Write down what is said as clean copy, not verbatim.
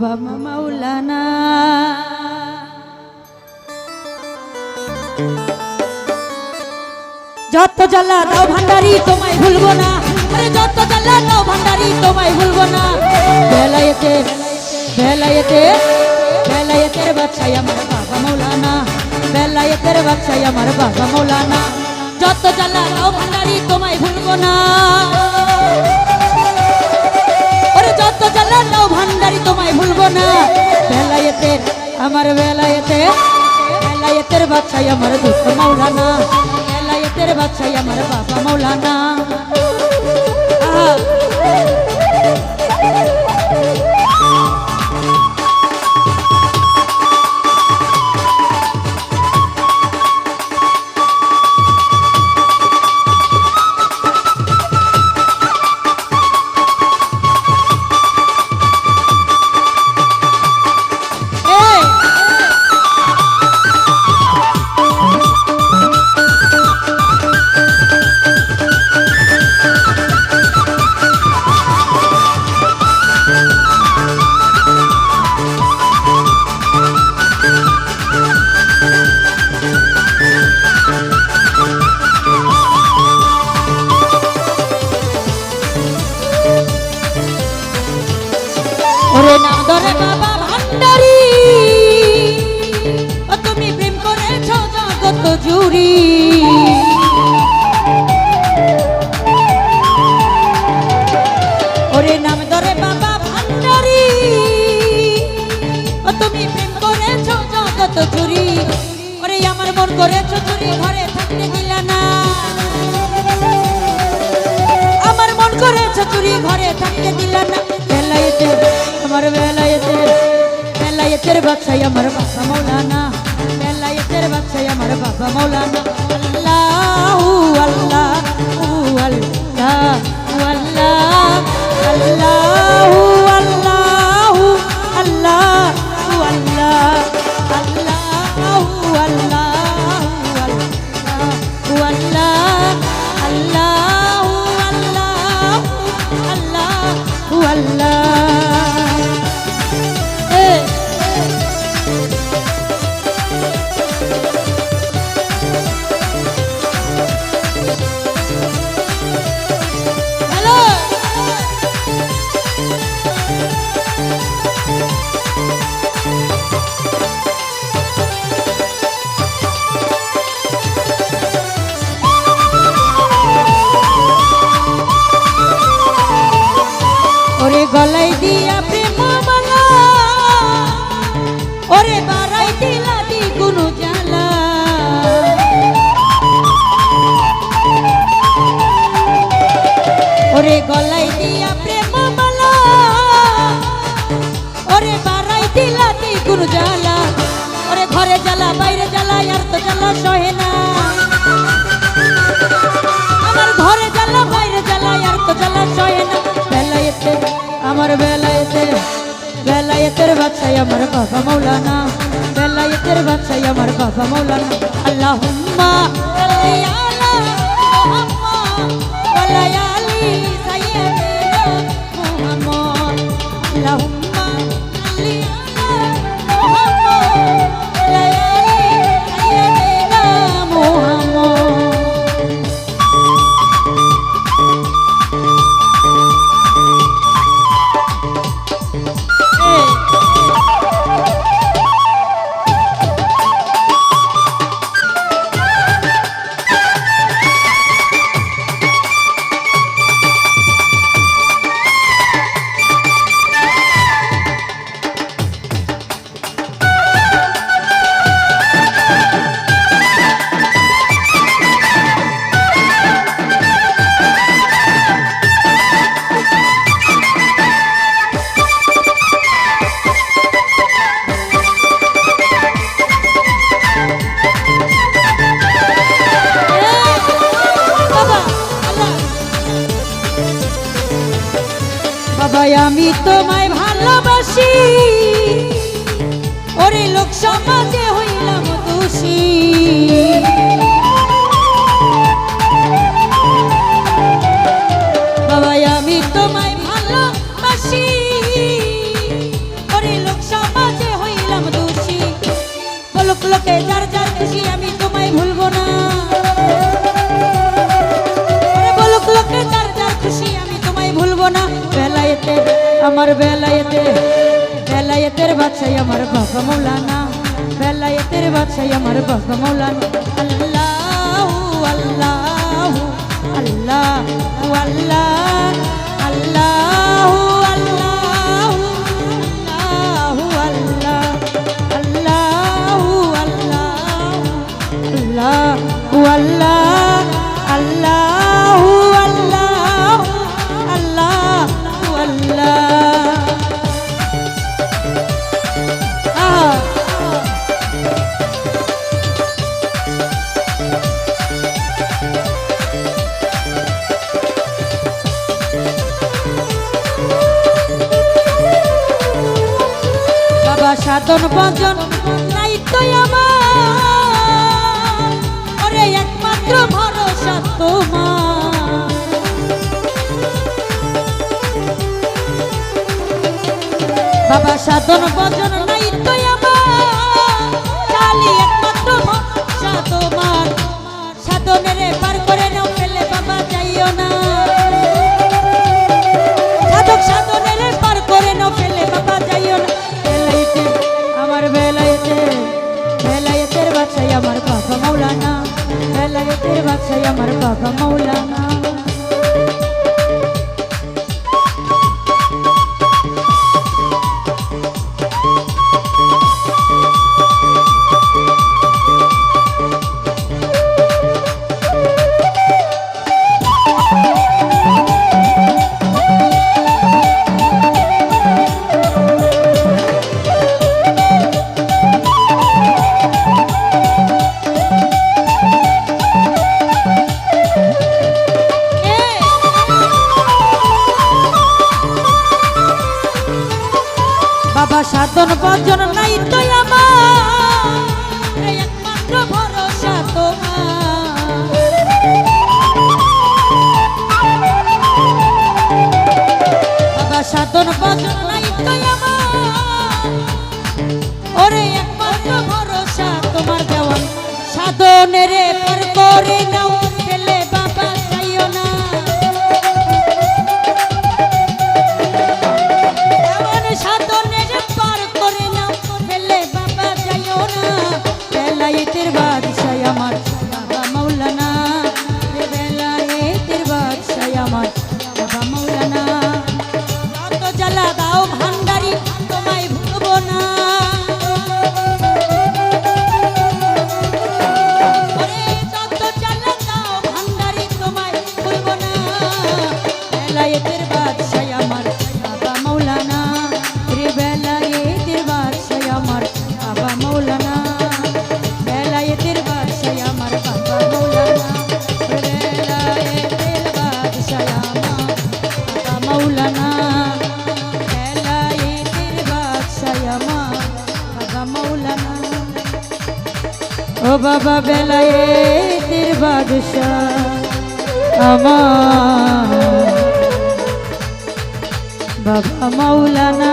বাবা মাওলানা যত জ্বালা দাও ভান্ডারি তোমায় ভুলবো না, আরে যত জ্বালা দাও ভান্ডারি তোমায় ভুলবো না। বেলায়েতের বাদশাহ আমার বাবা মাওলানা, বেলায়েতের বাদশাহ আমার বাবা মাওলানা। যত জ্বালা দাও ভান্ডারি তোমায় ভুলবো না, যত জ্বালা দাও ভান্ডারি তোমায় ভুলবো না। বেলায়েতের আমার বেলায়েতের বাদশাহ আমার দুঃখ মাওলানা, বেলায়েতের বাদশাহ আমার বাবা মাওলানা। ওরে নাম ধরে বাবা ভান্ডারি, ও তুমি প্রেম করেছ জগৎ জুড়ি। ওরে নাম ধরে বাবা ভান্ডারি, ও তুমি প্রেম করেছ জগৎ জুড়ি। ওরে আমার মন করেছ চুরি, ঘরে থাকতে দিলা না। আমার মন করেছ চুরি, ঘরে থাকতে দিলা না। আমার বেলায়েতের বাদশাহ আমার বাবা মাওলানা, বেলায়েতের বাদশাহ আমার বাবা মাওলানা। আল্লাহু আল্লাহু আল্লাহু আল্লাহ, আল্লাহু আল্লাহু আল্লাহু আল্লাহ, আল্লাহু আল্লাহু আল্লাহু আল্লাহ, আল্লাহু আল্লাহু আল্লাহু আল্লাহ। ওরে গলাই দিয়া প্রেম মালা, ওরে বারাই দিলা দ্বিগুণ জ্বালা। ওরে গলাই দিয়া প্রেম মালা, ওরে বারাই দিলা দ্বিগুণ জ্বালা। ওরে ঘরে জ্বালা বাইরে জ্বালা, আর তো জ্বালা সহে না। আমার ঘরে জ্বালা বাইরে জ্বালা, আর তো জ্বালা সহে না। আমার বেলায়েতের বাদশাহ আমার বাবা মাওলানা, বেলায়েতের বাদশাহ আমার বাবা মাওলানা। আল্লাহুম্মা সাল্লি আলা মুহাম্মদ ওয়া আলা আলি সাইয়্যিদিনা মুহাম্মদ। আল্লাহুম্মা সাল্লি আলা মুহাম্মদ ওয়া আলা আলি সাইয়্যিদিনা মুহাম্মদ। বাবা আমি তোমায় ভালোবাসি, ওরে লোক সমাজে হইলাম দোষী। বাবা আমি তোমায় ভালোবাসি, ওরে আমার বেলায়েতের বাদশাহ আমার বাবা মৌলানা, বেলায়েতের বাদশাহ আমার বাবা মৌলানা। আল্লাহু আল্লাহু আল্লাহু আল্লাহ, আল্লাহু আল্লাহু আল্লাহু আল্লাহ, আল্লাহু আল্লাহ, আল্লাহু আল্লাহ, আল্লাহু আল্লাহ, আল্লাহু আল্লাহ। বাবা সাধন ভজন নাই তো আমার, ওরে একমাত্র ভরসা তোমার। বাবা সাধন ভজন নাই তো আমার, খালি একমাত্র ভরসা তোমার। সাধনের পার করে নাও ফেলে বাবা যাইও না, সাধক সাধনের পার করে নাও ফেলে বাবা যাইও না। আমার বেলায়েতের বাদশাহ আমার বাবা মৌলানা, বেলায়েতের বাদশাহ আমার বাবা মৌলানা। বাবা সাধন ভজন নাই তো আমার, একমাত্র ভরসা তোমার। বাবা সাধন ভজন নাই তো আমার, ওরে একমাত্র ভরসা তোমার। দেওয়ান সাধনের পার করে নাও ফেলে বাবা যাইও না, সাধনের পার করে নাও ফেলে বাবা যাইও না। বেলায়েতের বাদশাহ আমার বাবা মৌলানা, বেলায়েতের বাদশাহ আমার বাবা মৌলানা। যত জ্বালা দাও ভান্ডারি তোমায় ভুলবো না, যত জ্বালা দাও ভান্ডারি তোমায় ভুলবো না। বেলায়েতের বাদশাহ আমার বাবা মৌলানা, বেলায়েতের বাদশাহ আমার বাবা মৌলানা, বেলায়েতের বাদশাহ আমার বাবা মৌলানা, বেলায়েতের বাদশাহ আমার বাবা মৌলানা, বেলায়েতের বাদশাহ আমার বাবা মৌলানা। ও বাবা বেলায়েতের বাদশাহ আমার বাবা মৌলানা।